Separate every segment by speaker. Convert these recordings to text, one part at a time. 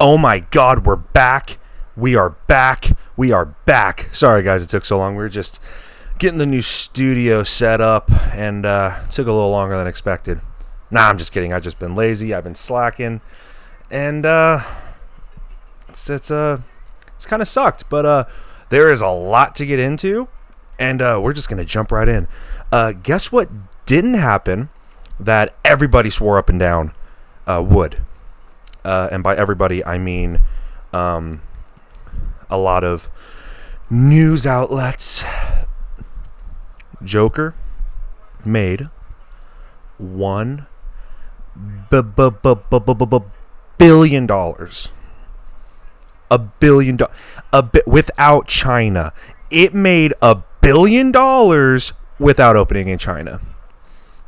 Speaker 1: Oh my God, we're back. We are back. We are back. Sorry, guys, it took so long. We were just getting the new studio set up, and it took a little longer than expected. Nah, I'm just kidding. I've just been lazy. I've been slacking, and it's kind of sucked. But there is a lot to get into, and we're just gonna jump right in. Guess what didn't happen that everybody swore up and down would. And by everybody, I mean a lot of news outlets. Joker made $1 billion. $1 billion. Without China. It made $1 billion without opening in China.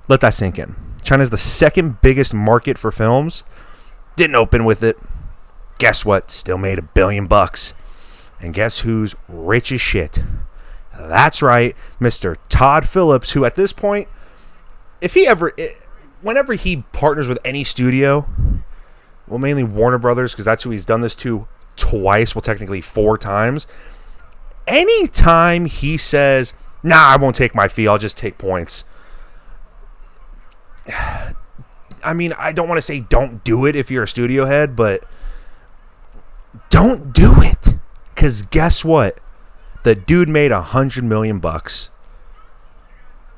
Speaker 1: Let that sink in. China's the second biggest market for films. Didn't open with it. Guess what? Still made $1 billion. And guess who's rich as shit? That's right, Mr. Todd Phillips, who at this point, whenever he partners with any studio, well, mainly Warner Brothers, because that's who he's done this to twice, well, technically 4 times. Anytime he says, nah, I won't take my fee, I'll just take points. I mean, I don't want to say don't do it if you're a studio head, but don't do it. Because guess what? The dude made $100 million.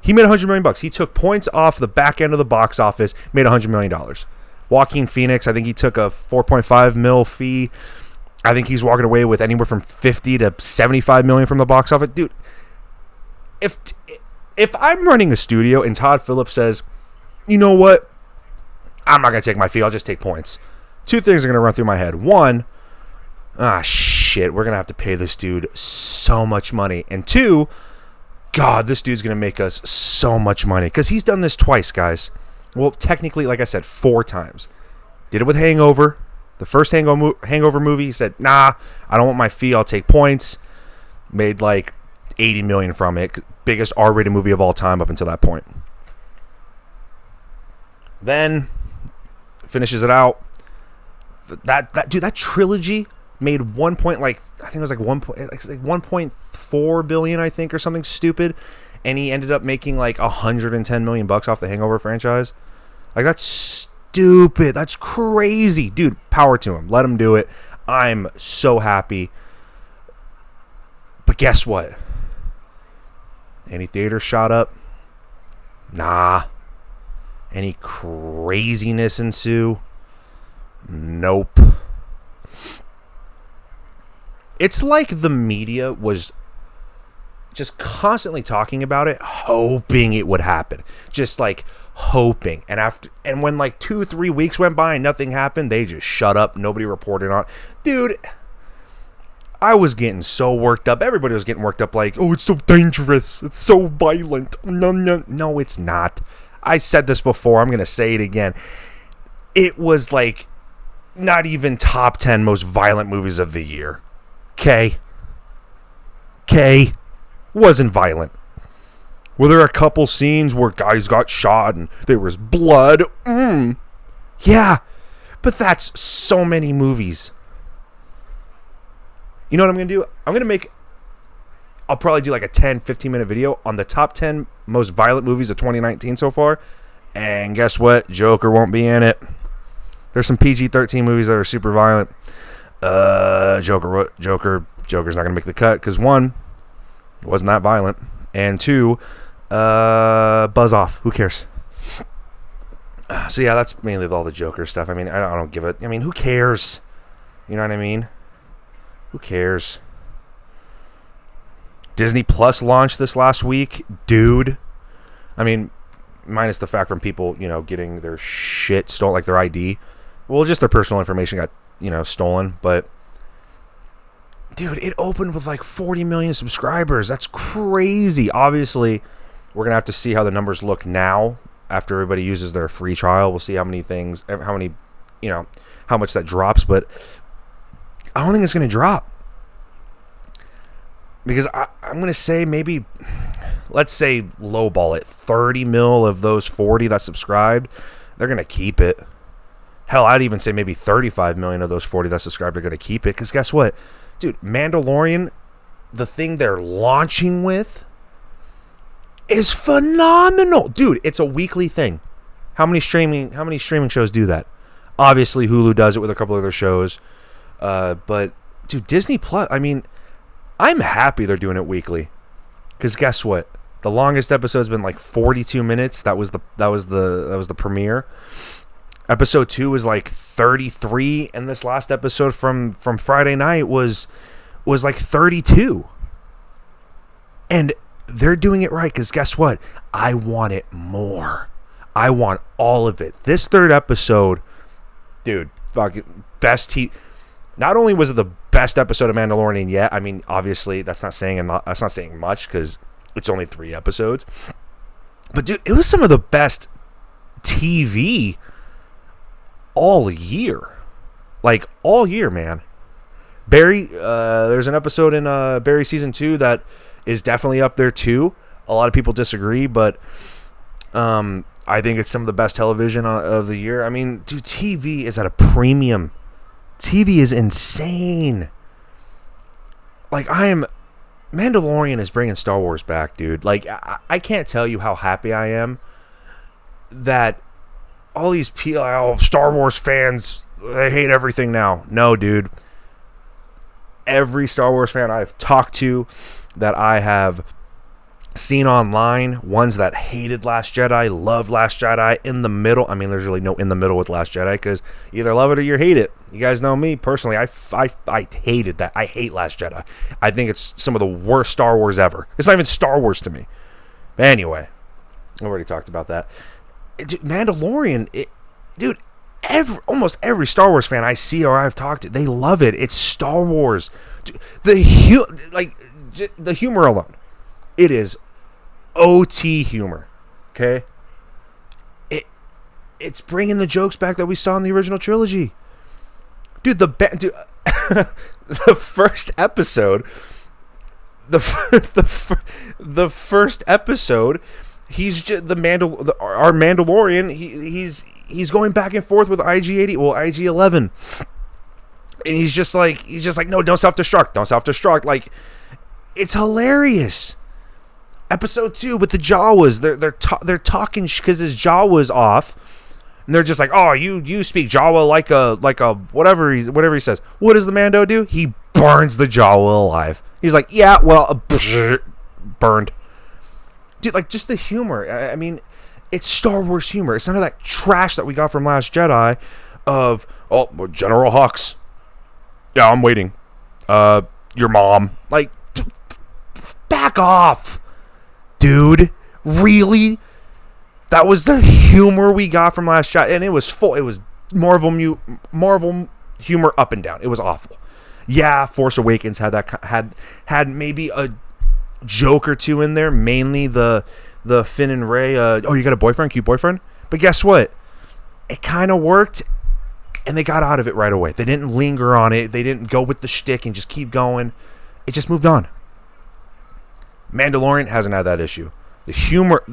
Speaker 1: He made $100 million. He took points off the back end of the box office, made $100 million. Joaquin Phoenix, I think he took a $4.5 mil fee. I think he's walking away with anywhere from $50 to $75 million from the box office. Dude, if I'm running a studio and Todd Phillips says, you know what? I'm not going to take my fee. I'll just take points. 2 things are going to run through my head. 1, shit, we're going to have to pay this dude so much money. And 2, God, this dude's going to make us so much money. Because he's done this twice, guys. Well, technically, like I said, 4 times. Did it with Hangover. The first Hangover movie, he said, nah, I don't want my fee. I'll take points. Made like $80 million from it. Biggest R-rated movie of all time up until that point. Then finishes it out. That trilogy made I think it was like 1.4 billion, I think, or something stupid, and he ended up making like $110 million off the Hangover franchise. Like, that's stupid. That's crazy, dude. Power to him. Let him do it. I'm so happy. But guess what? Any theater shot up? Nah. Any craziness ensue? Nope. It's like the media was just constantly talking about it, hoping it would happen. Just like hoping. And when like 2-3 weeks went by and nothing happened, they just shut up. Nobody reported on it. Dude, I was getting so worked up. Everybody was getting worked up like, oh, it's so dangerous. It's so violent. No, it's not. I said this before. I'm going to say it again. It was like not even top 10 most violent movies of the year. Okay? Wasn't violent. Were there a couple scenes where guys got shot and there was blood? Yeah. But that's so many movies. You know what I'm going to do? I'll probably do like a 10-15 minute video on the top 10 most violent movies of 2019 so far. And guess what? Joker won't be in it. There's some PG-13 movies that are super violent. Joker's not going to make the cut because 1, it wasn't that violent. And 2, buzz off. Who cares? So yeah, that's mainly all the Joker stuff. I mean, I don't give it. I mean, who cares? You know what I mean? Who cares? Disney Plus launched this last week. Dude. I mean, minus the fact from people, getting their shit stolen, like their ID. Well, just their personal information got, stolen. But, dude, it opened with like 40 million subscribers. That's crazy. Obviously, we're going to have to see how the numbers look now after everybody uses their free trial. We'll see how much that drops. But I don't think it's going to drop. Because I'm going to say maybe, let's say lowball it, 30 mil of those 40 that subscribed, they're going to keep it. Hell, I'd even say maybe 35 million of those 40 that subscribed are going to keep it. Because guess what? Dude, Mandalorian, the thing they're launching with is phenomenal. Dude, it's a weekly thing. How many streaming shows do that? Obviously, Hulu does it with a couple other shows. But, dude, Disney Plus, I mean, I'm happy they're doing it weekly. Because guess what? The longest episode's been like 42 minutes. That was the premiere. Episode 2 was like 33, and this last episode from Friday night was like 32. And they're doing it right, because guess what? I want it more. I want all of it. This third episode, dude, fucking best. Not only was it the best episode of Mandalorian yet, I mean, obviously that's not saying much because it's only 3 episodes. But dude, it was some of the best TV all year. Like, all year, man. Barry, there's an episode in Barry Season 2 that is definitely up there, too. A lot of people disagree, but I think it's some of the best television of the year. I mean, dude, TV is at a premium. TV is insane. Like, Mandalorian is bringing Star Wars back, dude. Like, I can't tell you how happy I am that all these people, Star Wars fans, they hate everything now. No, dude. Every Star Wars fan I've talked to, that I have seen online, ones that hated Last Jedi, loved Last Jedi, in the middle. I mean, there's really no in the middle with Last Jedi, because you either love it or you hate it. You guys know me personally. I hated that. I hate Last Jedi. I think it's some of the worst Star Wars ever. It's not even Star Wars to me. But anyway, I already talked about that. Mandalorian, dude, almost every Star Wars fan I see or I've talked to, they love it. It's Star Wars. The humor alone, it is OT humor. Okay, it's bringing the jokes back that we saw in the original trilogy. Dude, the first episode, the first episode, he's just our Mandalorian. He's going back and forth with IG-11, and he's just like, no, don't self-destruct. Like, it's hilarious. Episode 2 with the Jawas, they're talking because his Jawa's off, and they're just like, oh, you speak Jawa like a whatever he says. What does the Mando do? He burns the Jawa alive. He's like, yeah, well, burned. Dude, like, just the humor. I mean, it's Star Wars humor. It's none of that trash that we got from Last Jedi of, oh, General Hux. Yeah, I'm waiting. Your mom. Like, back off. Dude, really? That was the humor we got from Last Jedi, and it was full. It was Marvel humor up and down. It was awful. Yeah, Force Awakens had maybe a joke or two in there, mainly the Finn and Rey. Oh, you got a boyfriend, cute boyfriend. But guess what? It kind of worked, and they got out of it right away. They didn't linger on it. They didn't go with the shtick and just keep going. It just moved on. Mandalorian hasn't had that issue. The humor,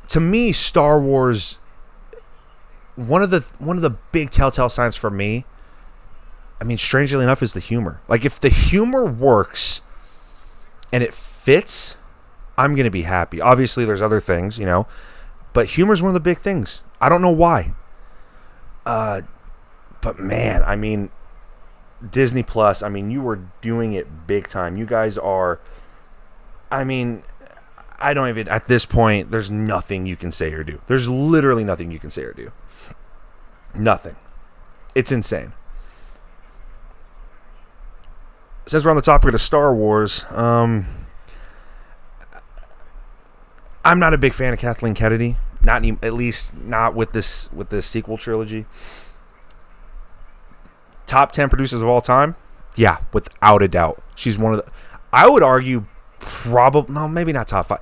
Speaker 1: to me, Star Wars. One of the big telltale signs for me, I mean, strangely enough, is the humor. Like, if the humor works and it fits, I'm gonna be happy. Obviously, there's other things, but humor is one of the big things. I don't know why. But man, I mean, Disney Plus. I mean, you were doing it big time. You guys are. I mean, I don't even, at this point, there's nothing you can say or do. There's literally nothing you can say or do. Nothing. It's insane. Since we're on the topic of Star Wars, I'm not a big fan of Kathleen Kennedy. At least not with this sequel trilogy. Top 10 producers of all time? Yeah, without a doubt. She's one of the, I would argue, probably, no, maybe not top 5.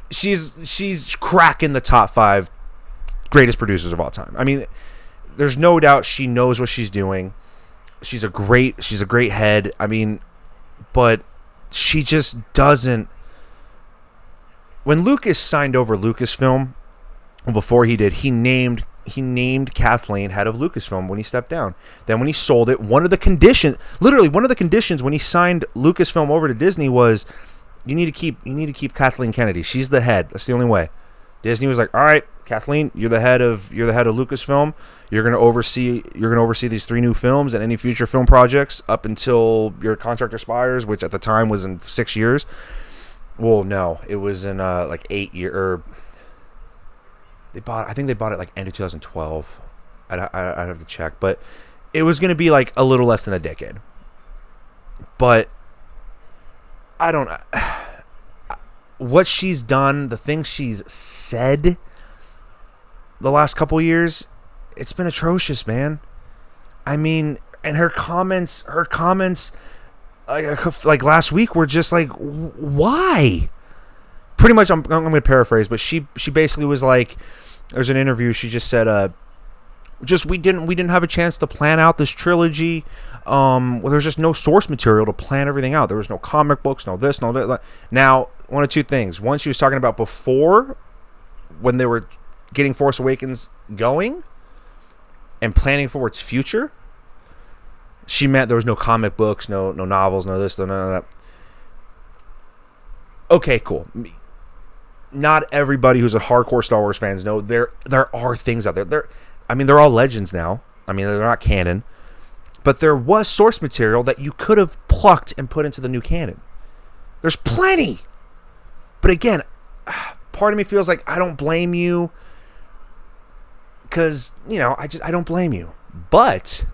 Speaker 1: She's cracking the top 5 greatest producers of all time. I mean, there's no doubt she knows what she's doing. She's a great head. I mean, but she just doesn't. When Lucas signed over Lucasfilm, before he did, he named he named Kathleen head of Lucasfilm when he stepped down. Then when he sold it, one of the conditions when he signed Lucasfilm over to Disney was you need to keep Kathleen Kennedy. She's the head. That's the only way. Disney was like, all right, Kathleen, you're the head of Lucasfilm. You're gonna oversee these 3 new films and any future film projects up until your contract expires, which at the time was in 6 years. Well, no, it was in like 8 years. I think they bought it like end of 2012. I'd have to check, but it was going to be like a little less than a decade. But I don't. What she's done, the things she's said, the last couple years, it's been atrocious, man. I mean, and her comments, like last week, were just like, why? Pretty much, I'm going to paraphrase, but she basically was like, there's an interview. She just said, we didn't have a chance to plan out this trilogy. Well, there's just no source material to plan everything out. There was no comic books, no this, no that. Now, one of two things. One, she was talking about before, when they were getting Force Awakens going and planning for its future. She meant there was no comic books, no novels, no this, no that. Okay, cool. Not everybody who's a hardcore Star Wars fans know there are things out there. They're all legends now. I mean, they're not canon. But there was source material that you could have plucked and put into the new canon. There's plenty. But again, part of me feels like I don't blame you because, I don't blame you. But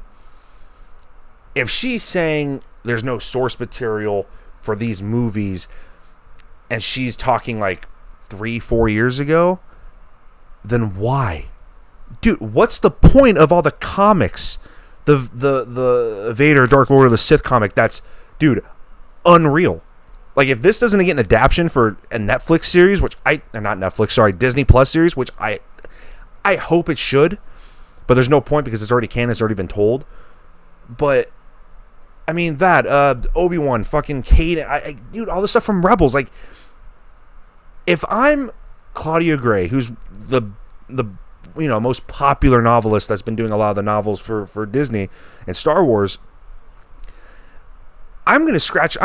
Speaker 1: if she's saying there's no source material for these movies and she's talking like 3-4 years ago, then why? Dude, what's the point of all the comics? The Vader Dark Lord of the Sith comic, that's, dude, unreal. Like, if this doesn't get an adaptation for a Netflix series, Disney Plus series, which I hope it should, but there's no point because it's already canon, it's already been told. But I mean that Obi-Wan, fucking Kaden, dude, all this stuff from Rebels, like, if I'm Claudia Gray, who's the most popular novelist that's been doing a lot of the novels for Disney and Star Wars, I'm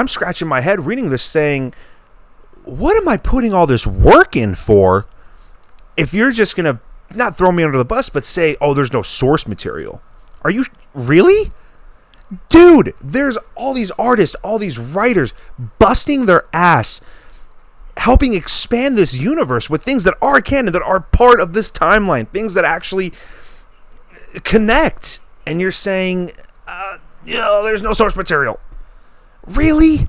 Speaker 1: scratching my head reading this saying, what am I putting all this work in for if you're just going to not throw me under the bus, but say, oh, there's no source material? Are you really? Dude, there's all these artists, all these writers busting their ass helping expand this universe with things that are canon, that are part of this timeline, things that actually connect. And you're saying, there's no source material. Really?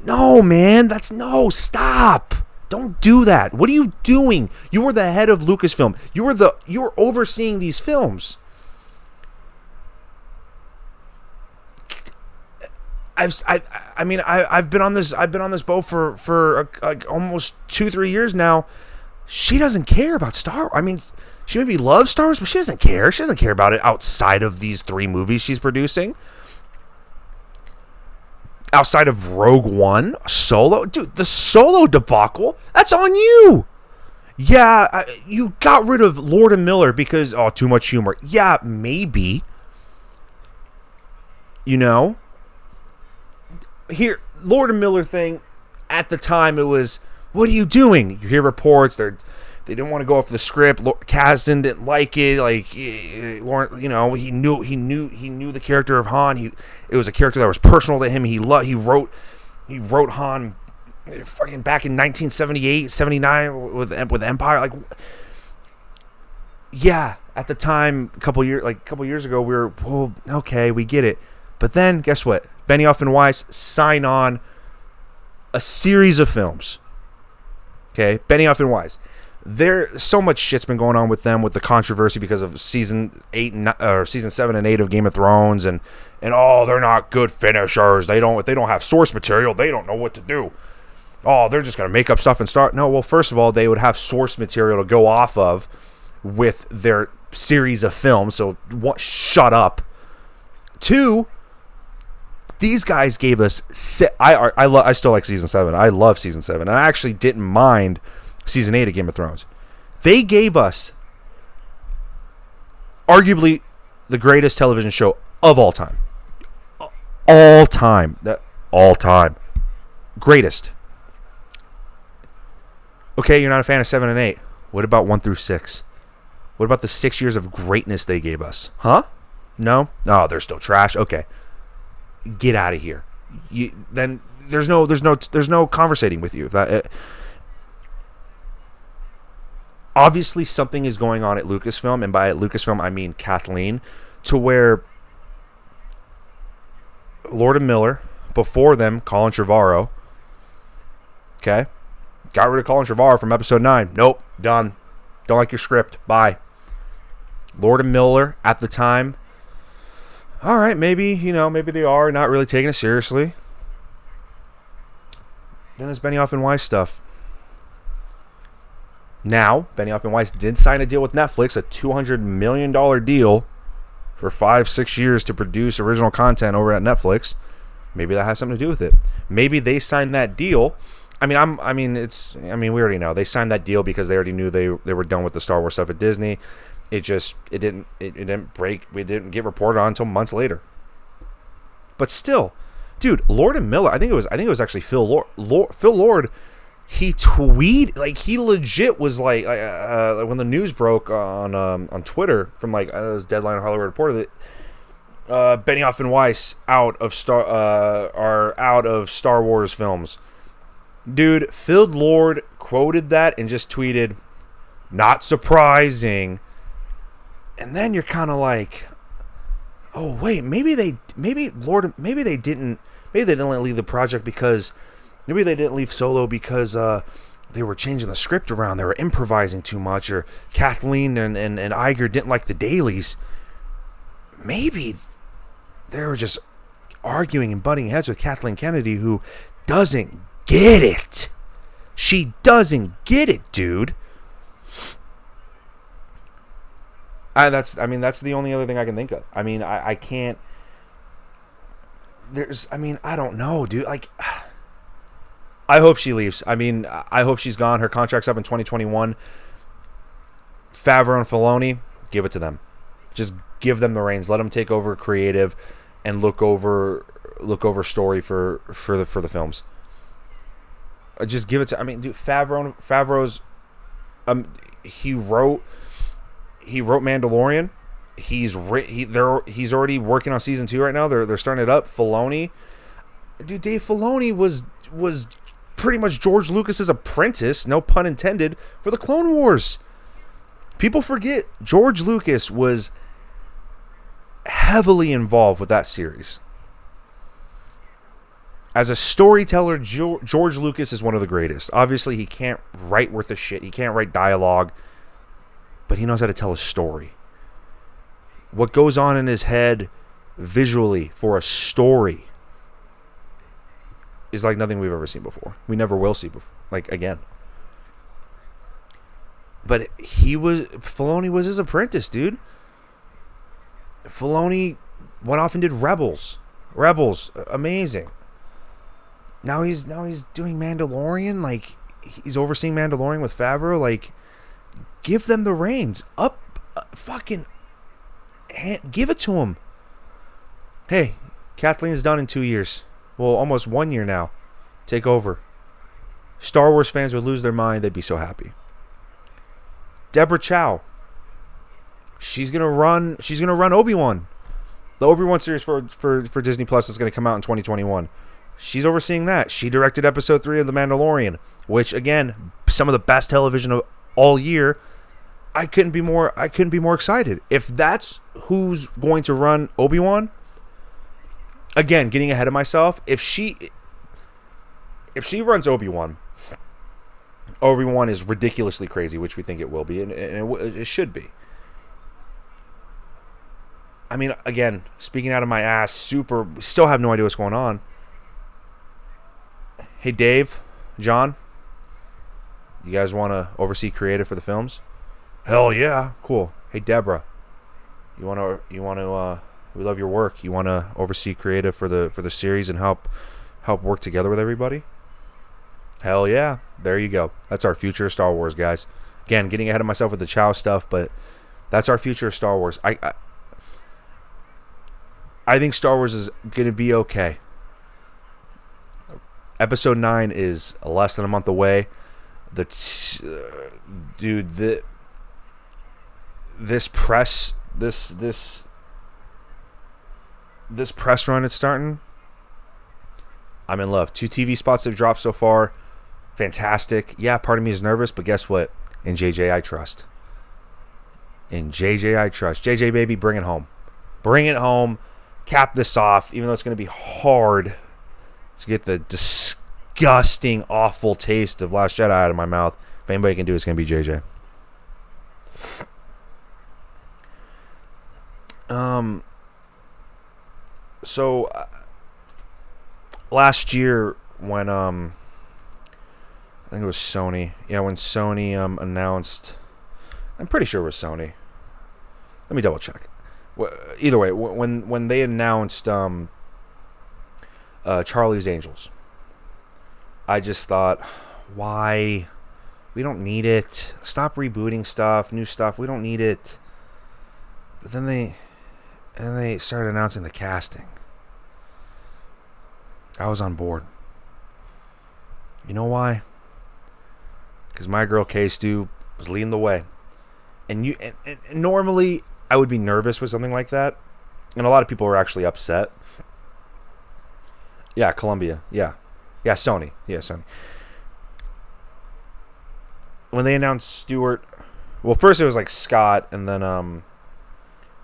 Speaker 1: No, man. Stop. Don't do that. What are you doing? You were the head of Lucasfilm. You were overseeing these films. I've been on this boat for almost 2-3 years now. She doesn't care about Star Wars. I mean, she maybe loves Star Wars, but she doesn't care. She doesn't care about it outside of these 3 movies she's producing. Outside of Rogue One, Solo, dude, the Solo debacle, that's on you. Yeah, you got rid of Lord and Miller because too much humor. Yeah, maybe. Here, Lord and Miller thing, at the time it was, what are you doing? You hear reports, they didn't want to go off the script. Kasdan didn't like it. Like, Lauren, he knew the character of Han. It was a character that was personal to him. He wrote Han fucking back in 1978, 79 with Empire. Like, yeah, at the time, a couple years ago, we were, well, okay, we get it. But then, guess what? Benioff and Weiss sign on a series of films. Okay, Benioff and Weiss. So much shit's been going on with them with the controversy because of season 7 and 8 of Game of Thrones, and they're not good finishers. If they don't have source material, they don't know what to do. They're just gonna make up stuff and start. No, well, first of all, they would have source material to go off of with their series of films. So shut up. 2. These guys gave us. I still like season 7. I love season 7. And I actually didn't mind season 8 of Game of Thrones. They gave us arguably the greatest television show of all time. All time. All time. Greatest. Okay, you're not a fan of 7 and 8. What about 1 through 6? What about the 6 years of greatness they gave us? Huh? No? Oh, they're still trash. Okay. Get out of here. Then there's no conversating with you. Obviously something is going on at Lucasfilm, and by Lucasfilm I mean Kathleen, to where Lord and Miller, before them Colin Trevorrow, okay, got rid of Colin Trevorrow from episode 9. Nope, done. Don't like your script. Bye. Lord and Miller at the time, all right, maybe they are not really taking it seriously. Then there's Benioff and Weiss stuff. Now, Benioff and Weiss did sign a deal with Netflix, a $200 million deal for 5-6 years to produce original content over at Netflix. Maybe that has something to do with it. Maybe they signed that deal. We already know they signed that deal because they already knew they were done with the Star Wars stuff at Disney. It didn't break. We didn't get reported on until months later. But still, dude, Lord and Miller. I think it was actually Phil Lord. He tweeted, like, he legit was like when the news broke on Twitter from like it was Deadline or Hollywood Reporter that Benioff and Weiss are out of Star Wars films. Dude, Phil Lord quoted that and just tweeted, "Not surprising." And then you're kind of like, oh wait, maybe they didn't leave the project because maybe they didn't leave Solo because they were changing the script around, they were improvising too much, or Kathleen and Iger didn't like the dailies. Maybe they were just arguing and butting heads with Kathleen Kennedy, who doesn't get it. She doesn't get it, dude. That's the only other thing I can think of. I can't. I don't know, dude. Like, I hope she leaves. I hope she's gone. Her contract's up in 2021. Favreau and Filoni, give it to them. Just give them the reins. Let them take over creative and look over story for the films. Just give it to. Dude, Favreau's. He wrote Mandalorian. He's already working on season 2 right now. They're starting it up. Filoni, dude, Dave Filoni was pretty much George Lucas's apprentice, no pun intended, for the Clone Wars. People forget George Lucas was heavily involved with that series. As a storyteller, George Lucas is one of the greatest. Obviously, he can't write worth a shit. He can't write dialogue, but he knows how to tell a story. What goes on in his head visually for a story is like nothing we've ever seen before. We never will see before, like, again. But Filoni was his apprentice, dude. Filoni went off and did Rebels, amazing. Now he's doing Mandalorian, like, he's overseeing Mandalorian with Favreau. Like, give them the reins. Give it to him. Hey, Kathleen's done in 2 years. Well, almost 1 year now. Take over. Star Wars fans would lose their mind. They'd be so happy. Deborah Chow. She's gonna run Obi-Wan. The Obi-Wan series for Disney Plus is gonna come out in 2021. She's overseeing that. She directed episode 3 of The Mandalorian, which, again, some of the best television of all year. I couldn't be more excited. If that's who's going to run Obi-Wan, again, getting ahead of myself, if she runs Obi-Wan is ridiculously crazy, which we think it will be, and it should be. Again, speaking out of my ass, still have no idea what's going on. Hey, Dave, John, you guys want to oversee creative for the films? Hell yeah, cool. Hey, Deborah, you want to we love your work. You want to oversee creative for the series and help work together with everybody? Hell yeah. There you go. That's our future Star Wars, guys. Again, getting ahead of myself with the Chow stuff, but That's our future of Star Wars. I think Star Wars is gonna be okay. Episode 9 is less than a month away. This press run it's starting. I'm in love. 2 TV spots have dropped so far. Fantastic. Yeah, part of me is nervous, but guess what? In JJ I trust. JJ baby, bring it home. Bring it home. Cap this off, even though it's going to be hard to get the disgusting, awful taste of Last Jedi out of my mouth. If anybody can do it, it's going to be JJ. So last year when I think it was Sony. Yeah, when Sony announced, I'm pretty sure it was Sony. Let me double check. Either way, when they announced Charlie's Angels, I just thought, why? We don't need it. Stop rebooting stuff, new stuff. We don't need it. But then they started announcing the casting. I was on board. You know why? Because my girl K-Stu was leading the way. And normally I would be nervous with something like that. And a lot of people were actually upset. Yeah, Columbia. Yeah, Sony. Yeah, Sony. When they announced Stewart, well, first it was like Scott, and then it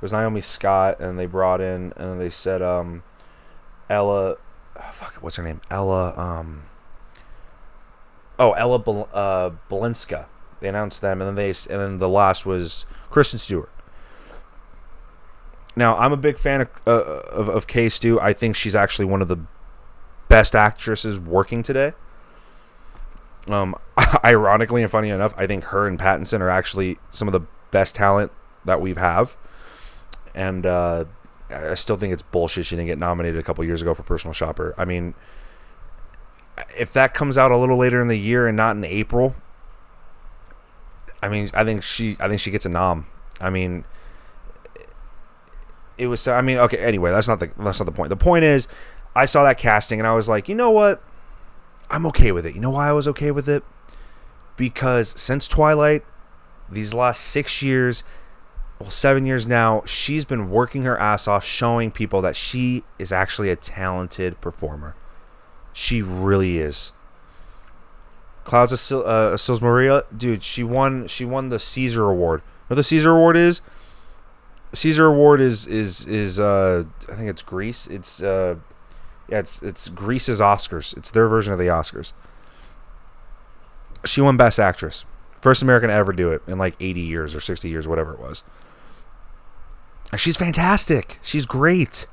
Speaker 1: was Naomi Scott, and they brought in, and then they said Ella, what's her name? Ella Balinska. They announced them, and then the last was Kristen Stewart. Now, I'm a big fan of K-Stu. I think she's actually one of the best actresses working today. Ironically and funny enough, I think her and Pattinson are actually some of the best talent that we have. And I still think it's bullshit she didn't get nominated a couple years ago for Personal Shopper. I mean, if that comes out a little later in the year and not in April, I think she gets a nom. I mean, it was. I mean, okay. Anyway, that's not the point. The point is, I saw that casting and I was like, you know what? I'm okay with it. You know why I was okay with it? Because since Twilight, these last 6 years, well, 7 years now, she's been working her ass off, showing people that she is actually a talented performer. She really is. Clouds of Sils Maria, dude, she won the Caesar Award. What the Caesar Award is? Caesar Award is I think it's Greece. It's it's Greece's Oscars. It's their version of the Oscars. She won Best Actress. First American to ever do it in like 80 years or 60 years, whatever it was. She's fantastic. She's great.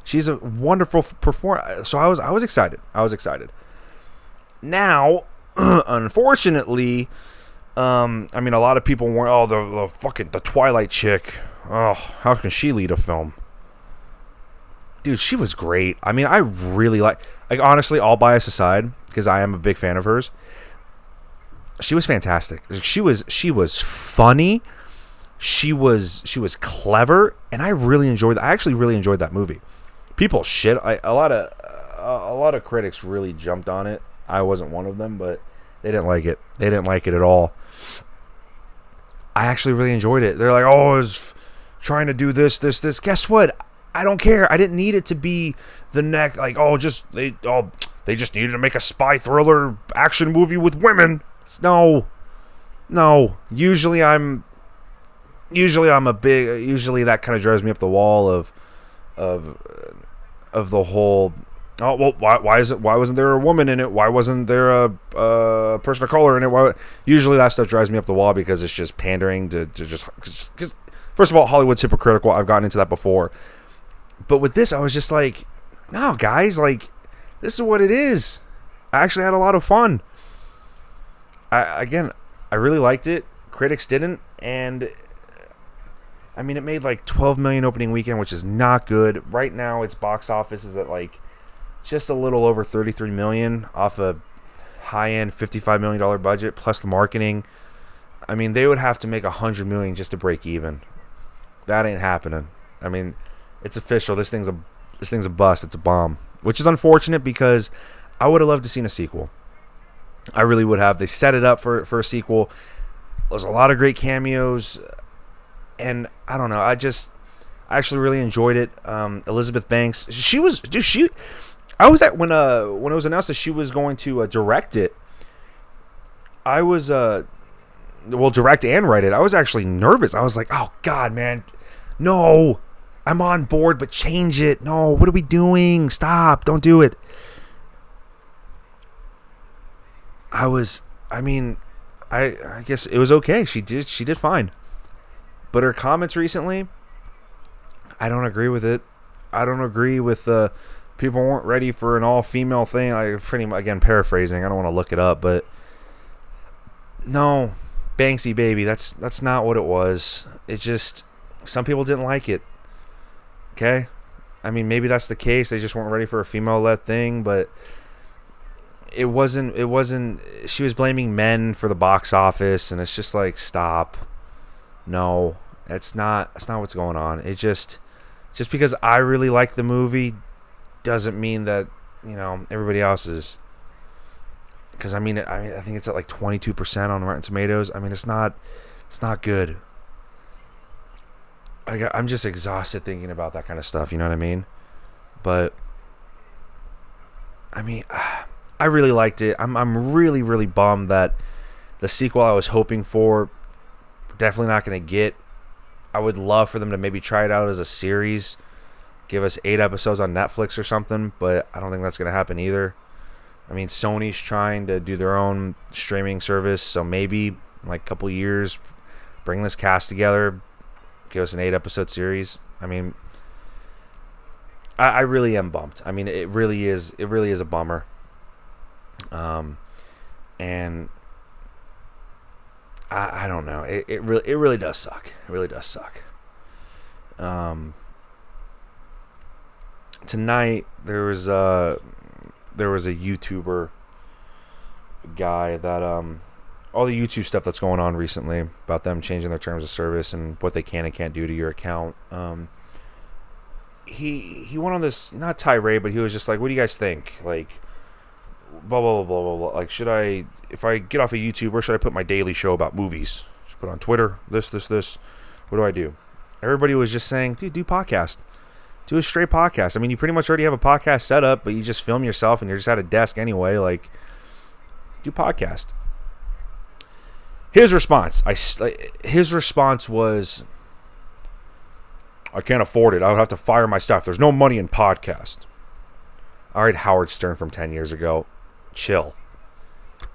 Speaker 1: She's a wonderful performer. So I was excited. Now, unfortunately, a lot of people weren't. Oh, the Twilight chick. Oh, how can she lead a film? Dude, she was great. I mean, I really like honestly, all bias aside, because I am a big fan of hers. She was fantastic. She was funny. She was clever, and I actually really enjoyed that movie. People shit. A lot of critics really jumped on it. I wasn't one of them, but they didn't like it. They didn't like it at all. I actually really enjoyed it. They're like, oh, I was trying to do this. Guess what? I don't care. I didn't need it to be the next, like, they just needed to make a spy thriller action movie with women. No. Usually that kind of drives me up the wall of the whole. Oh well, why wasn't there a woman in it? Why wasn't there a person of color in it? Usually that stuff drives me up the wall because it's just pandering to just. Because first of all, Hollywood's hypocritical. I've gotten into that before, but with this, I was just like, no, guys, like this is what it is. I actually had a lot of fun. I really liked it. Critics didn't, and I mean, it made like 12 million opening weekend, which is not good. Right now, its box office is at like just a little over 33 million off a high-end $55 million budget plus the marketing. I mean, they would have to make $100 million just to break even. That ain't happening. I mean, it's official. This thing's a bust. It's a bomb, which is unfortunate because I would have loved to seen a sequel. I really would have. They set it up for a sequel. There's a lot of great cameos, and I don't know. I actually really enjoyed it. Elizabeth Banks, I was at when it was announced that she was going to direct it. I was direct and write it. I was actually nervous. I was like, oh God, man, no, I'm on board, but change it. No, what are we doing? Stop! Don't do it. I guess it was okay. She did fine. But her comments recently, I don't agree with it. I don't agree with people weren't ready for an all-female thing. Again, paraphrasing. I don't want to look it up, but no, Banksy baby, that's not what it was. It just, some people didn't like it. Okay? I mean, maybe that's the case. They just weren't ready for a female-led thing, but it wasn't, she was blaming men for the box office, and it's just like, stop. No, that's not what's going on. It just because I really like the movie doesn't mean that, everybody else is. Because I think it's at like 22% on Rotten Tomatoes. I mean, it's not good. I'm just exhausted thinking about that kind of stuff. You know what I mean? But I mean, I really liked it. I'm really, really bummed that the sequel I was hoping for, definitely not going to get. I would love for them to maybe try it out as a series, give us 8 episodes on Netflix or something, but I don't think that's going to happen either. I mean, Sony's trying to do their own streaming service, so maybe in like a couple years, bring this cast together, give us an 8-episode series. I mean, I really am bummed. I mean, it really is a bummer. And I don't know. It really does suck. It really does suck. Tonight there was a YouTuber guy that all the YouTube stuff that's going on recently about them changing their terms of service and what they can and can't do to your account. He went on this, not tirade, but he was just like, what do you guys think? Like, blah, blah, blah, blah, blah. Like, if I get off of YouTube, where should I put my daily show about movies? Should I put it on Twitter? This. What do I do? Everybody was just saying, dude, do podcast. Do a straight podcast. I mean, you pretty much already have a podcast set up, but you just film yourself and you're just at a desk anyway. Like, do podcast. His response was, I can't afford it. I would have to fire my staff. There's no money in podcast. All right, Howard Stern from 10 years ago. Chill.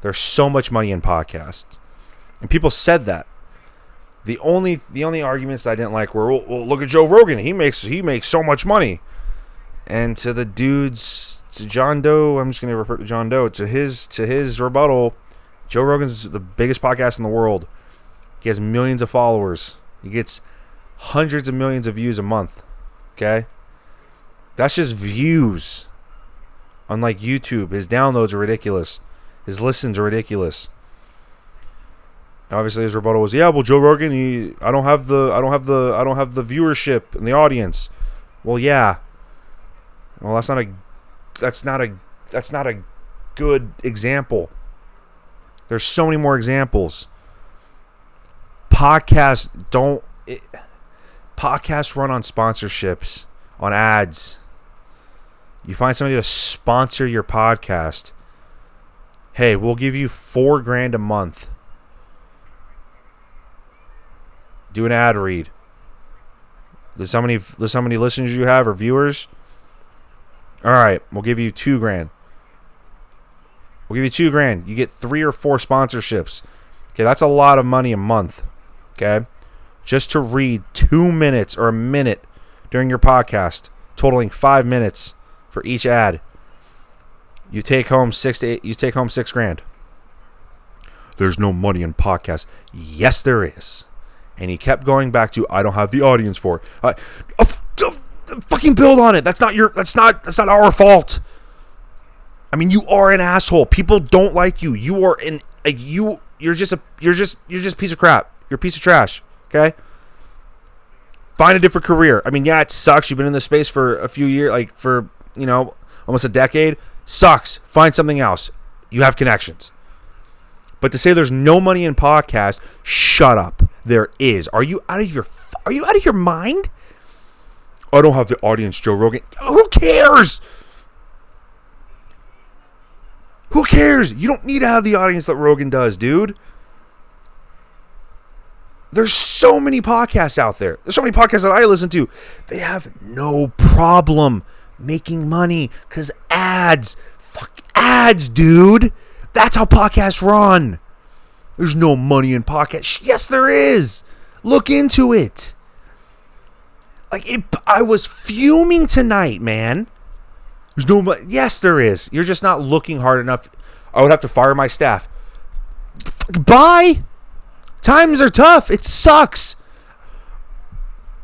Speaker 1: There's so much money in podcasts. And people said that. The only arguments I didn't like were, well, look at Joe Rogan. He makes so much money. And to the dudes, to John Doe, I'm just going to refer to John Doe, to his rebuttal, Joe Rogan's the biggest podcast in the world. He has millions of followers. He gets hundreds of millions of views a month. Okay? That's just views. Unlike YouTube, his downloads are ridiculous. His listens are ridiculous. Obviously, his rebuttal was, yeah, well, Joe Rogan, I don't have the viewership and the audience. Well, yeah. Well, that's not a good example. There's so many more examples. Podcasts run on sponsorships, on ads. You find somebody to sponsor your podcast. Hey, we'll give you $4,000 a month. Do an ad read. There's how many listeners you have or viewers? All right, we'll give you $2,000. We'll give you $2,000. You get 3 or 4 sponsorships. Okay, that's a lot of money a month. Okay, just to read 2 minutes or a minute during your podcast, totaling 5 minutes for each ad. You take home $6,000. There's no money in podcasts. Yes, there is. And he kept going back to, I don't have the audience for it. Fucking build on it. That's not our fault. I mean, you are an asshole. People don't like you. You you're just a piece of crap. You're a piece of trash. Okay. Find a different career. I mean, yeah, it sucks. You've been in this space for a few years, like for, almost a decade. Sucks. Find something else. You have connections. But to say there's no money in podcasts, shut up. There is. Are you out of your mind? I don't have the audience, Joe Rogan. Who cares? Who cares? You don't need to have the audience that Rogan does, dude. There's so many podcasts out there. There's so many podcasts that I listen to. They have no problem making money because ads. Fuck ads, dude. That's how podcasts run. There's no money in podcasts. Yes, there is. Look into it. I was fuming tonight, man. There's no money. Yes, there is. You're just not looking hard enough. I would have to fire my staff. Bye. Times are tough. It sucks.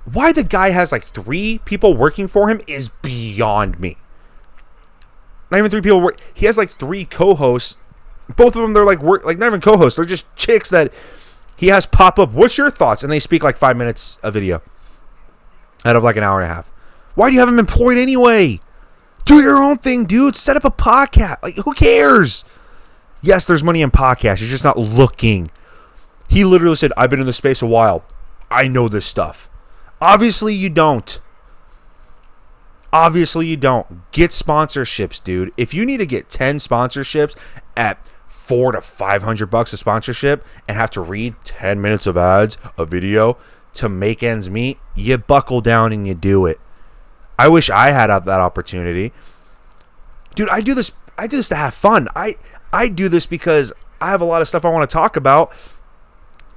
Speaker 1: Why the guy has 3 people working for him is beyond me. Not even 3 people work. He has 3 co-hosts. Both of them, they're not even co-hosts. They're just chicks that he has pop up. What's your thoughts? And they speak 5 minutes of video out of an hour and a half. Why do you have them employed anyway? Do your own thing, dude. Set up a podcast. Who cares? Yes, there's money in podcasts. You're just not looking. He literally said, I've been in this space a while. I know this stuff. Obviously, you don't. Obviously, you don't. Get sponsorships, dude. If you need to get 10 sponsorships at $400 to $500 a sponsorship and have to read 10 minutes of ads, a video, to make ends meet, you buckle down and you do it. I wish I had that opportunity. Dude, I do this to have fun. I do this because I have a lot of stuff I want to talk about.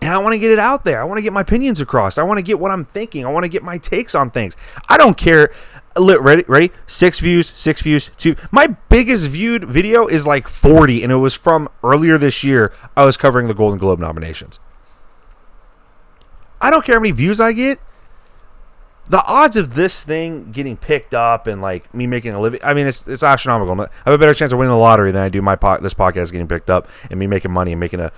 Speaker 1: And I want to get it out there. I want to get my opinions across. I want to get what I'm thinking. I want to get my takes on things. I don't care. Ready? 6 views, 2. My biggest viewed video is 40, and it was from earlier this year. I was covering the Golden Globe nominations. I don't care how many views I get. The odds of this thing getting picked up and me making a living, I mean, it's astronomical. I have a better chance of winning the lottery than I do this podcast getting picked up and me making money and making a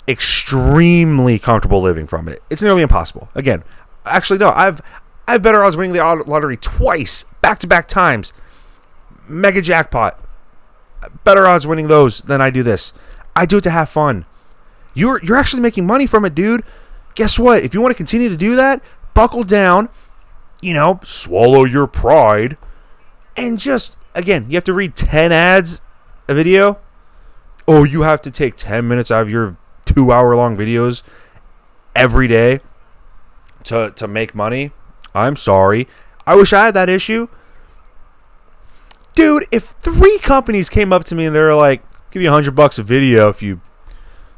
Speaker 1: extremely comfortable living from it. It's nearly impossible. Again, actually no, I've better odds winning the lottery twice, back-to-back times. Mega jackpot. Better odds winning those than I do this. I do it to have fun. You're actually making money from it, dude. Guess what? If you want to continue to do that, buckle down, swallow your pride, and just, again, you have to read 10 ads a video. Oh, you have to take 10 minutes out of your 2-hour-long videos every day to make money. I'm sorry. I wish I had that issue. Dude, if 3 companies came up to me and they were like, give you $100 a video if you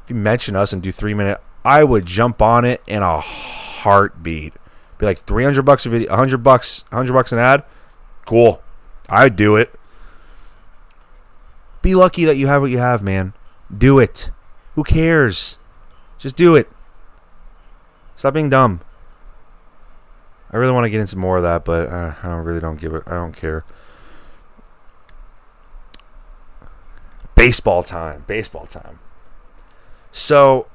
Speaker 1: mention us and do 3-minute, I would jump on it in a heartbeat. Be like, $300 a video, $100 an ad? Cool. I'd do it. Be lucky that you have what you have, man. Do it. Who cares? Just do it. Stop being dumb. I really want to get into more of that, but I don't care. Baseball time. So,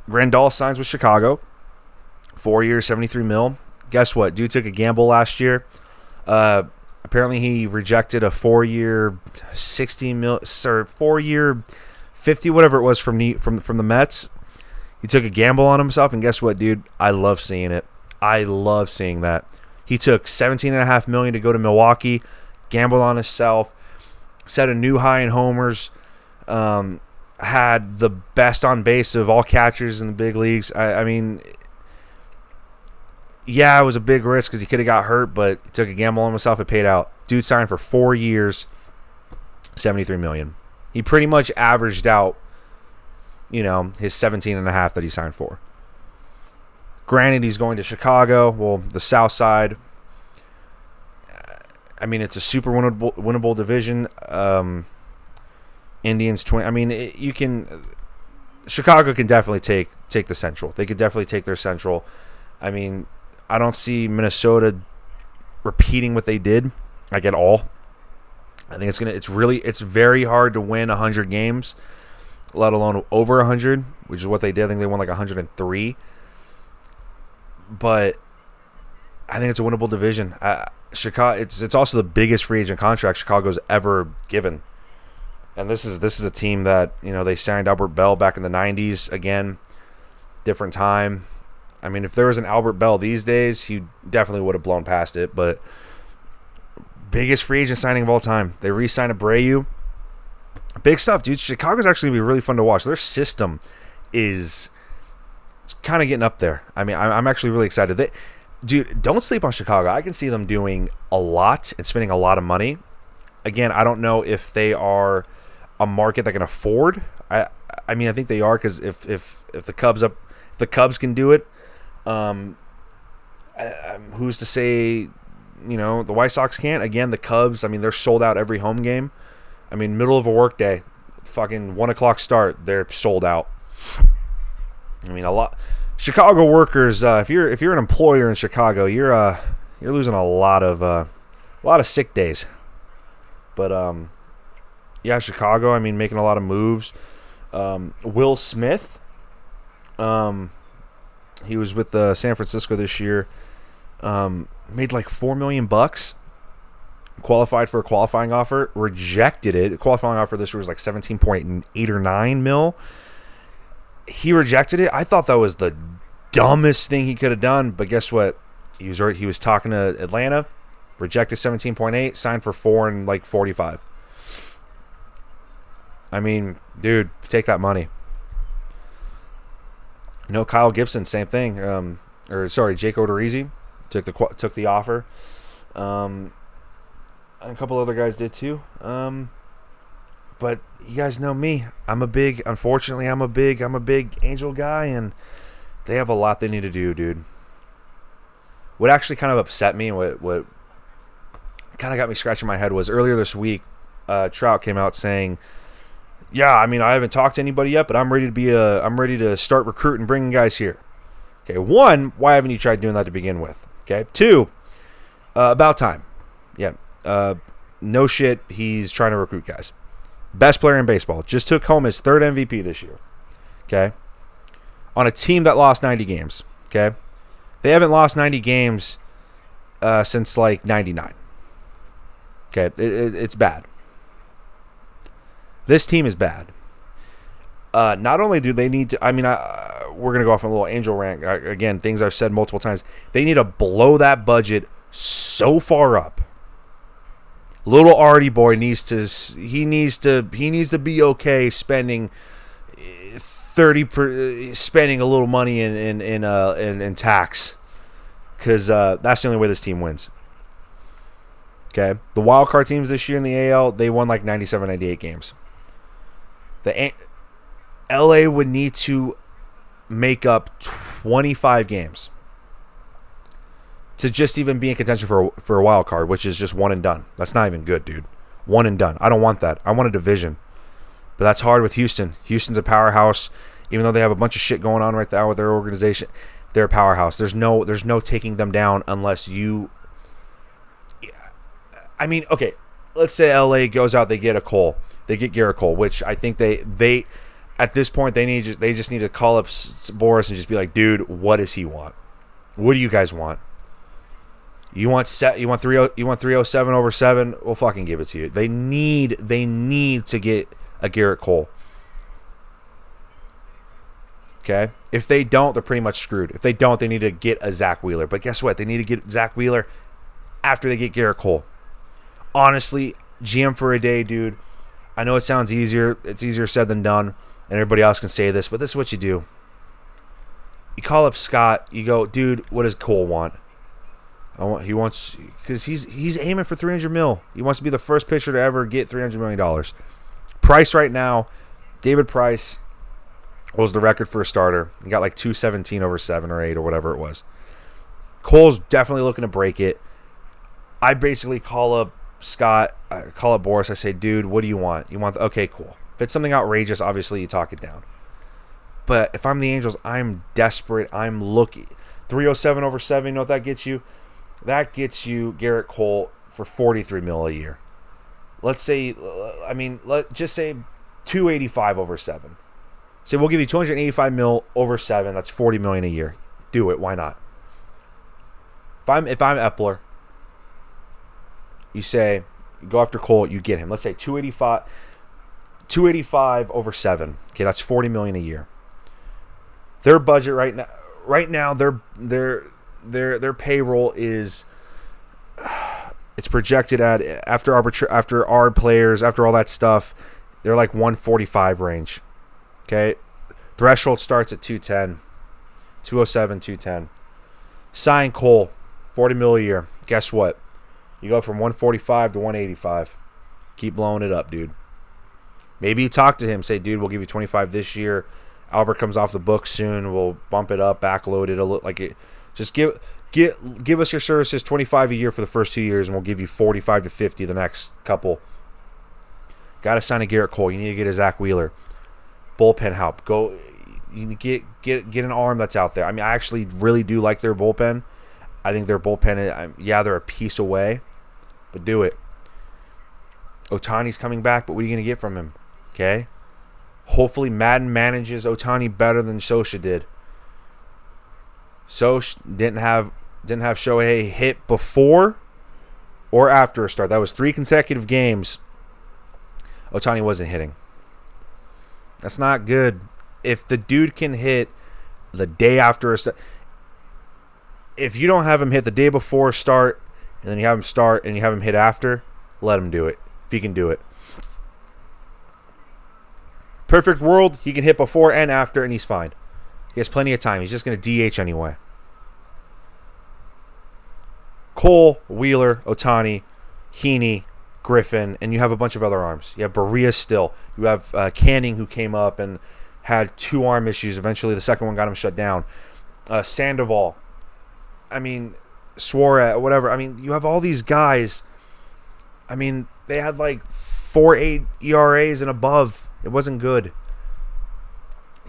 Speaker 1: Grandal signs with Chicago. 4 years, $73 million. Guess what? Dude took a gamble last year. Apparently, he rejected a 4-year, $60 million, 4-year, $50, whatever it was from the Mets. He took a gamble on himself, and guess what, dude? I love seeing it. I love seeing that. He took $17.5 million to go to Milwaukee, gambled on himself, set a new high in homers, had the best on base of all catchers in the big leagues. I mean, yeah, it was a big risk because he could have got hurt, but he took a gamble on himself. It paid out. Dude signed for 4 years, $73 million. He pretty much averaged out, his 17.5 that he signed for. Granted, he's going to Chicago, the South Side. I mean, it's a super winnable division. Indians, Chicago can definitely take the Central. They could definitely take their Central. I mean, I don't see Minnesota repeating what they did, at all. I think it's very hard to win 100 games, let alone over 100, which is what they did. I think they won like 103. But I think it's a winnable division. Chicago. It's also the biggest free agent contract Chicago's ever given. And this is a team that, they signed Albert Bell back in the 90s. Again, different time. I mean, if there was an Albert Bell these days, he definitely would have blown past it. But biggest free agent signing of all time. They re-signed Abreu. Big stuff, dude. Chicago's actually going to be really fun to watch. Their system is kind of getting up there. I mean, I'm actually really excited. Dude, don't sleep on Chicago. I can see them doing a lot and spending a lot of money. Again, I don't know if they are a market that can afford. I mean, I think they are, because if the Cubs can do it, who's to say, the White Sox can't? Again, the Cubs, I mean, they're sold out every home game. I mean, middle of a work day, fucking 1 o'clock start, they're sold out. I mean, a lot. Chicago workers, if you're an employer in Chicago, you're losing a lot of sick days. But yeah, Chicago, I mean, making a lot of moves. Will Smith, he was with San Francisco this year. Made like $4 million. Qualified for a qualifying offer, rejected it. The qualifying offer this year was like 17.8 or 9 mil. He rejected it. I thought that was the dumbest thing he could have done. But guess what? He was talking to Atlanta, rejected 17.8, signed for 4 and like 45. I mean, dude, take that money. Kyle Gibson, same thing. Jake Odorizzi took the offer. And a couple other guys did too. But you guys know me. Unfortunately, I'm a big Angel guy, and they have a lot they need to do, dude. What actually kind of upset me, what kind of got me scratching my head, was earlier this week, Trout came out saying, "Yeah, I mean, I haven't talked to anybody yet, but I'm ready to start recruiting, bringing guys here." Okay, 1, why haven't you tried doing that to begin with? Okay, 2, about time. Yeah, no shit, he's trying to recruit guys. Best player in baseball, just took home his 3rd MVP this year. Okay, on a team that lost 90 games. Okay, they haven't lost 90 games since like 99. Okay, it's bad. This team is bad. Not only do they need to, I mean, we're going to go off on a little Angel rant. Again, things I've said multiple times. They need to blow that budget so far up. Little Artie boy needs to be okay spending spending a little money in tax, because that's the only way this team wins. Okay, the wild card teams this year in the AL, they won like 97, 98 games. The LA would need to make up 25 games to just even be in contention for a wild card, which is just one and done. That's not even good, dude. One and done. I don't want that. I want a division. But that's hard with Houston. Houston's a powerhouse. Even though they have a bunch of shit going on right now with their organization, they're a powerhouse. There's no taking them down unless you... I mean, okay, let's say LA goes out, they get a Cole. They get Garrett Cole, which I think they at this point, they just need to call up Boris and just be like, dude, what does he want? What do you guys want? You want 307 over 7? We'll fucking give it to you. They need to get a Garrett Cole. Okay? If they don't, they're pretty much screwed. If they don't, they need to get a Zach Wheeler. But guess what? They need to get Zach Wheeler after they get Garrett Cole. Honestly, GM for a day, dude. I know it sounds easier. It's easier said than done. And everybody else can say this, but this is what you do. You call up Scott. You go, dude, what does Cole want? He wants, because he's aiming for $300 million. He wants to be the first pitcher to ever get $300 million. Price right now, David Price was the record for a starter. He got like 217 over 7 or 8 or whatever it was. Cole's definitely looking to break it. I basically call up Scott, I call up Boris. I say, dude, what do you want? You want, okay, cool. If it's something outrageous, obviously you talk it down. But if I'm the Angels, I'm desperate. I'm looking. 307 over 7, you know what that gets you? That gets you Garrett Cole for $43 million a year. let's say, let just say 285 over 7. Say we'll give you 285 mil over 7. That's 40 million a year. Do it. Why not? If I'm Epler, you say you go after Cole, you get him. Let's say 285 over 7. Okay, that's 40 million a year. Their budget right now their payroll is it's projected at after ARB players, after all that stuff, they're like 145 range. Okay? Threshold starts at 210. 207, 210. Sign Cole, 40 mil a year. Guess what? You go from 145 to 185. Keep blowing it up, dude. Maybe you talk to him, say, dude, we'll give you 25 this year. Albert comes off the books soon. We'll bump it up, backload it a little. Like it, just give us your services 25 a year for the first 2 years, and we'll give you 45 to 50 the next couple. Got to sign a Garrett Cole. You need to get a Zach Wheeler. Bullpen help. Go. You need to get an arm that's out there. I mean, I actually really do like their bullpen. I think their bullpen, they're a piece away, but do it. Ohtani's coming back, but what are you going to get from him? Okay? Hopefully Madden manages Ohtani better than Sosha did. Sosh didn't have Shohei hit before or after a start. That was 3 consecutive games. Ohtani wasn't hitting. That's not good. If the dude can hit the day after a start, if you don't have him hit the day before a start, and then you have him start and you have him hit after, let him do it. If he can do it. Perfect world, he can hit before and after, and he's fine. He has plenty of time. He's just going to DH anyway. Cole, Wheeler, Ohtani, Heaney, Griffin, and you have a bunch of other arms. You have Berea still. You have Canning, who came up and had 2 arm issues. Eventually, the second one got him shut down. Sandoval. I mean, Suarez, whatever. I mean, you have all these guys. I mean, they had like 4.8 ERAs and above. It wasn't good.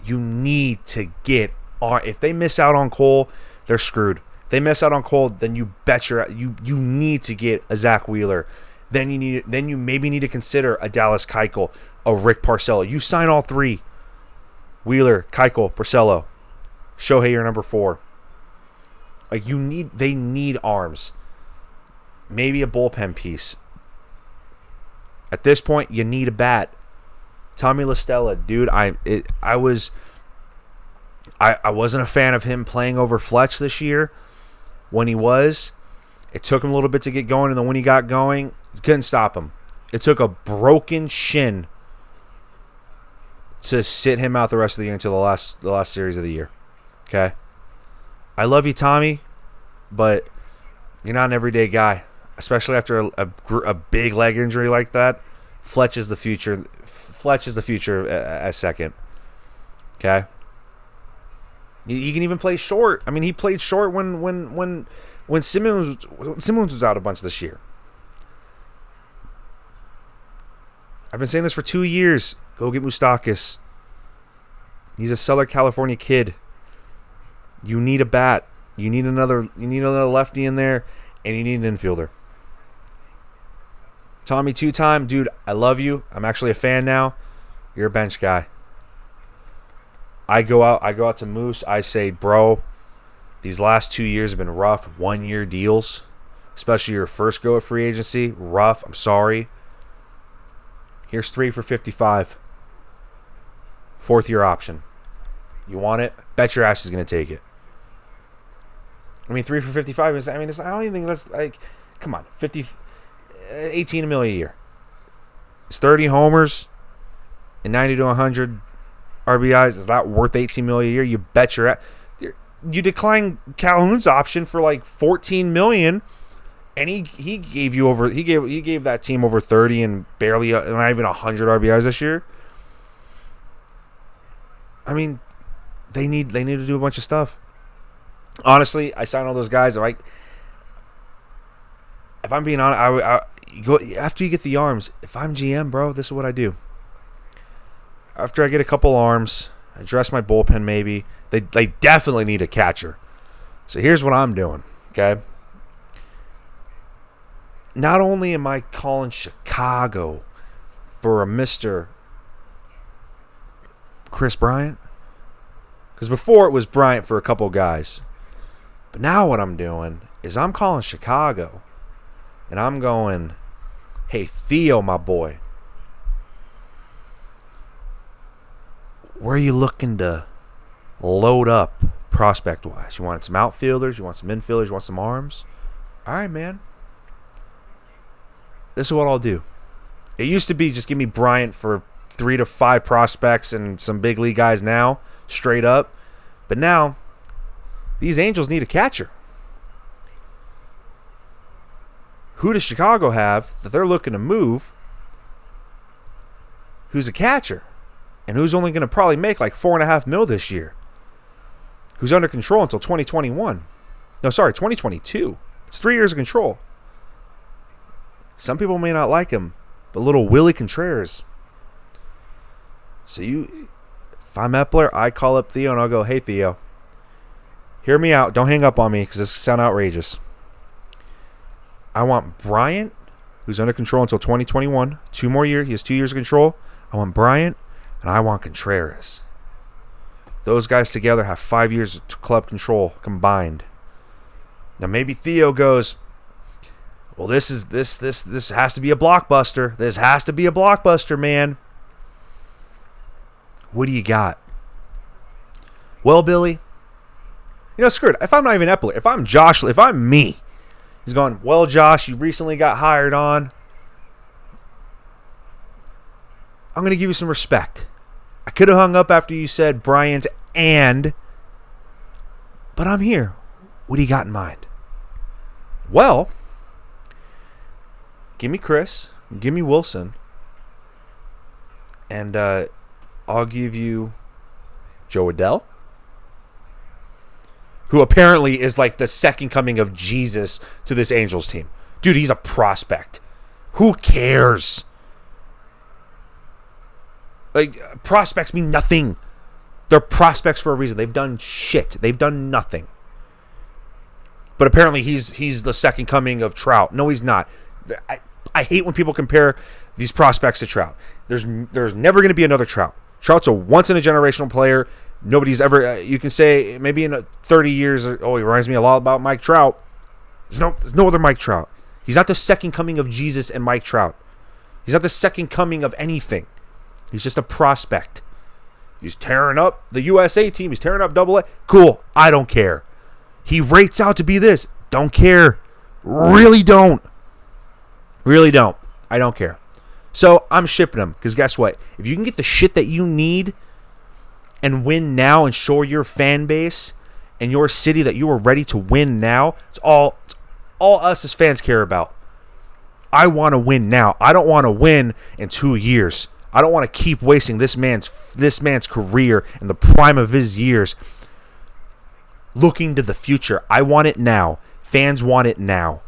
Speaker 1: You need to get on. If they miss out on Cole, they're screwed. If they miss out on Cole, then you bet you need to get a Zach Wheeler. Then you maybe need to consider a Dallas Keuchel, a Rick Porcello. You sign all 3. Wheeler, Keuchel, Porcello. Shohei, your number 4. Like they need arms. Maybe a bullpen piece. At this point, you need a bat. Tommy La Stella, dude, I wasn't a fan of him playing over Fletch this year. When he was, it took him a little bit to get going, and then when he got going, you couldn't stop him. It took a broken shin to sit him out the rest of the year until the last series of the year. Okay? I love you, Tommy, but you're not an everyday guy, especially after a big leg injury like that. Fletch is the future. Fletch is the future at second. Okay? He can even play short. I mean, he played short when Simmons was out a bunch this year. I've been saying this for 2 years. Go get Moustakas. He's a Southern California kid. You need a bat. You need another lefty in there, and you need an infielder. Tommy, 2-time, dude, I love you. I'm actually a fan now. You're a bench guy. I go out to Moose. I say, bro, these last 2 years have been rough. 1-year deals, especially your first go at free agency. Rough. I'm sorry. Here's 3 for 55. 4th-year option. You want it? Bet your ass is going to take it. I mean, 3 for 55 is, I don't even think that's like, come on, 18 million a year. It's 30 homers and 90 to 100 RBIs. Is that worth 18 million a year? You bet your ass. You decline Calhoun's option for like 14 million, and he gave you over. He gave that team over 30 and barely not even 100 RBIs this year. I mean, they need to do a bunch of stuff. Honestly, I signed all those guys. If I'm being honest, I go after you get the arms. If I'm GM, bro, this is what I do. After I get a couple arms, I address my bullpen maybe. They definitely need a catcher. So here's what I'm doing, okay? Not only am I calling Chicago for a Mr. Chris Bryant? Because before it was Bryant for a couple guys. But now what I'm doing is I'm calling Chicago. And I'm going, hey, Theo, my boy. Where are you looking to load up prospect-wise? You want some outfielders? You want some infielders? You want some arms? All right, man. This is what I'll do. It used to be just give me Bryant for 3 to 5 prospects and some big league guys now, straight up. But now, these Angels need a catcher. Who does Chicago have that they're looking to move who's a catcher and who's only going to probably make like $4.5 million this year? Who's under control until 2021? No, sorry, 2022. It's 3 years of control. Some people may not like him, but little Willie Contreras. So if I'm Epler, I call up Theo and I'll go, hey, Theo, hear me out. Don't hang up on me because this sounds outrageous. I want Bryant, who's under control until 2021. 2 more years. He has 2 years of control. I want Bryant, and I want Contreras. Those guys together have 5 years of club control combined. Now maybe Theo goes, well, this has to be a blockbuster. This has to be a blockbuster, man. What do you got? Well, Billy, screw it. If I'm not even Epler, if I'm Josh, if I'm me, he's going, well, Josh, you recently got hired on. I'm going to give you some respect. I could have hung up after you said Bryant but I'm here. What do you got in mind? Well, give me Chris, give me Wilson, and I'll give you Joe Adele, who apparently is like the second coming of Jesus to this Angels team. Dude, he's a prospect. Who cares? Like, prospects mean nothing. They're prospects for a reason. They've done shit. They've done nothing. But apparently he's the second coming of Trout. No, he's not. I hate when people compare these prospects to Trout. There's never going to be another Trout. Trout's a once-in-a-generational player. Nobody's ever... you can say maybe in 30 years, he reminds me a lot about Mike Trout. There's no other Mike Trout. He's not the second coming of Jesus and Mike Trout. He's not the second coming of anything. He's just a prospect. He's tearing up the USA team. He's tearing up AA. Cool. I don't care. He rates out to be this. Don't care. Really don't. Really don't. I don't care. So I'm shipping him because guess what? If you can get the shit that you need and win now and show your fan base and your city that you are ready to win now, it's all us as fans care about. I want to win now. I don't want to win in 2 years. I don't want to keep wasting this man's career and the prime of his years looking to the future. I want it now. Fans want it now.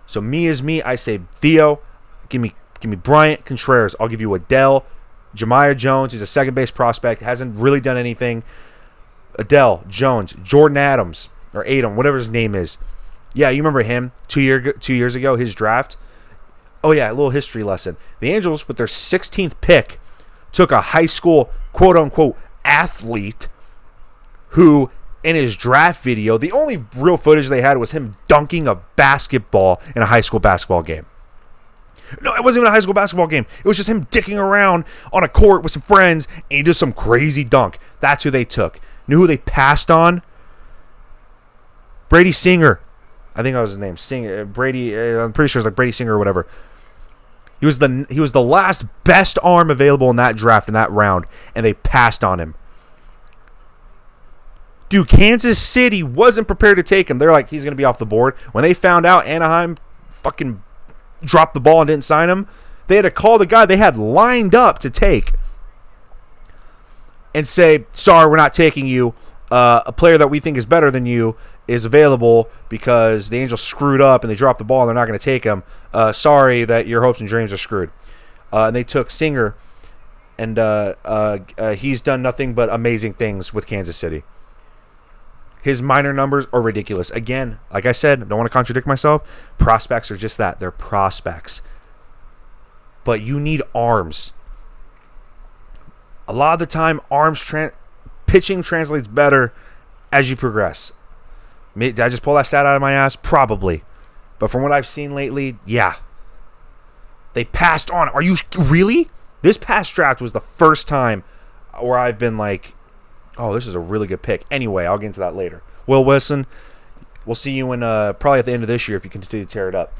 Speaker 1: So me is me. I say, Theo, give me Bryant, Contreras. I'll give you Adele, Jemiah Jones. He's a second base prospect. Hasn't really done anything. Adele, Jones, Jordan Adams, or Adam, whatever his name is. Yeah, you remember him 2 years ago, his draft. Oh, yeah, a little history lesson. The Angels, with their 16th pick, took a high school, quote-unquote, athlete who, in his draft video, the only real footage they had was him dunking a basketball in a high school basketball game. No, it wasn't even a high school basketball game. It was just him dicking around on a court with some friends, and he did some crazy dunk. That's who they took. Knew who they passed on? Brady Singer. I think that was his name. Brady. I'm pretty sure it's like Brady Singer or whatever. He was the last best arm available in that draft in that round, and they passed on him. Dude, Kansas City wasn't prepared to take him. They're like, he's going to be off the board. When they found out Anaheim fucking dropped the ball and didn't sign him, they had to call the guy they had lined up to take and say, sorry, we're not taking you. A player that we think is better than you is available because the Angels screwed up and they dropped the ball and they're not going to take him. Sorry that your hopes and dreams are screwed. And they took Singer, and he's done nothing but amazing things with Kansas City. His minor numbers are ridiculous. Again, like I said, I don't want to contradict myself. Prospects are just that. They're prospects. But you need arms. A lot of the time, pitching translates better as you progress. Did I just pull that stat out of my ass? Probably. But from what I've seen lately, yeah. They passed on. Are you really? This past draft was the first time where I've been like, oh, this is a really good pick. Anyway, I'll get into that later. Will Wilson, we'll see you in probably at the end of this year if you continue to tear it up.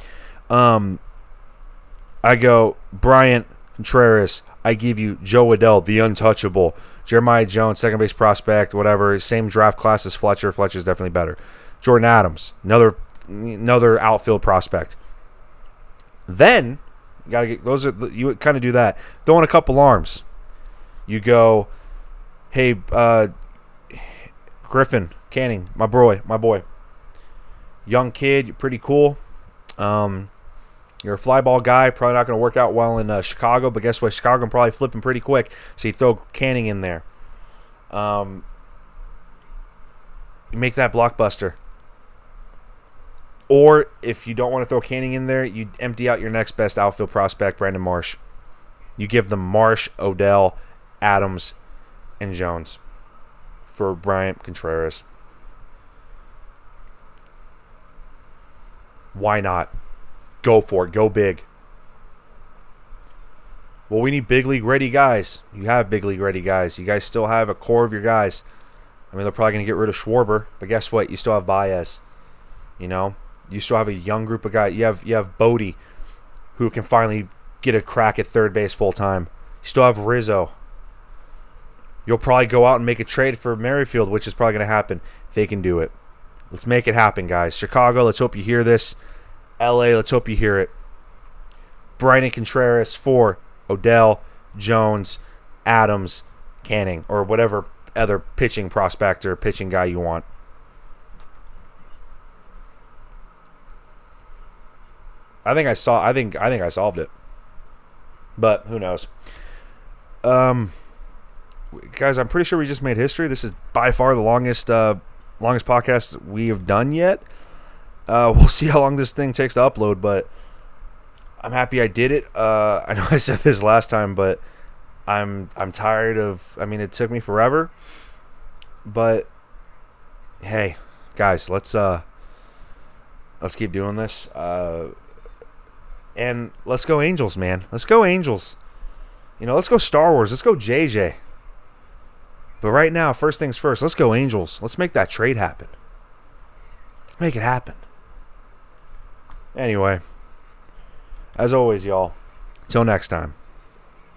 Speaker 1: I go Bryant Contreras. I give you Joe Adell, the untouchable. Jeremiah Jones, second base prospect, whatever. Same draft class as Fletcher. Fletcher's definitely better. Jordan Adams, another outfield prospect. Then you gotta get you kind of do that. Throw in a couple arms. You go, hey, Griffin Canning, my boy, young kid, you're pretty cool. You're a fly ball guy, probably not going to work out well in Chicago, but guess what? Chicago can probably flip him pretty quick. So you throw Canning in there. You make that blockbuster. Or if you don't want to throw Canning in there, you empty out your next best outfield prospect, Brandon Marsh. You give them Marsh, Odell, Adams, and Jones for Bryant Contreras. Why not? Go for it. Go big. Well, we need big league ready guys. You have big league ready guys. You guys still have a core of your guys. I mean, they're probably going to get rid of Schwarber, but guess what? You still have Baez. You know, you still have a young group of guys. You have Bodie, who can finally get a crack at third base full time. You still have Rizzo. You'll probably go out and make a trade for Merrifield, which is probably going to happen. They can do it. Let's make it happen, guys. Chicago, let's hope you hear this. LA, let's hope you hear it. Bryant Contreras for Odell, Jones, Adams, Canning, or whatever other pitching prospect or pitching guy you want. I think I solved it. But who knows? Guys, I'm pretty sure we just made history. This is by far the longest podcast we have done yet. We'll see how long this thing takes to upload, but I'm happy I did it. I know I said this last time, but I'm tired of. I mean, it took me forever, but hey, guys, let's keep doing this. And let's go Angels, man. Let's go Angels. You know, let's go Star Wars. Let's go JJ. But right now, first things first, let's go Angels. Let's make that trade happen. Let's make it happen. Anyway, as always, y'all, till next time.